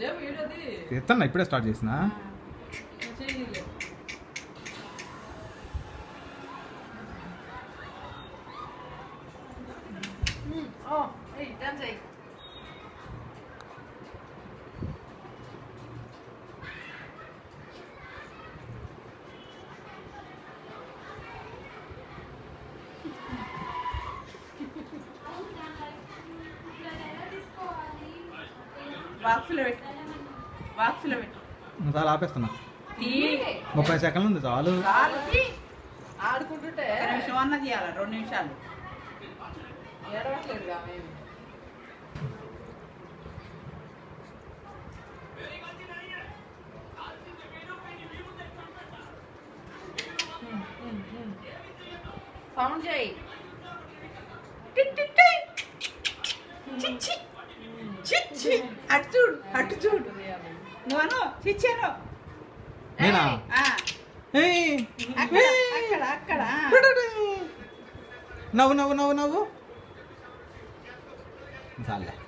తీస్తున్నా, ఇప్పుడే స్టార్ట్ చేసిన. చాలా ఆపేస్తున్నా. 30 సెకండ్లు ఉంది చాలు. ఆడుకుంటుంటే నిమిషం అన్న తీయాలి, 2 నిమిషాలు. ఏడవట్లేదు సౌండ్ చేయి. అటు చూడు, అటు చూడు. నువ్వు చిచ్చాను. నేనా? అక్కడ అక్కడ నవ్వు నవ్వు నవ్వు నవ్వు చాలే.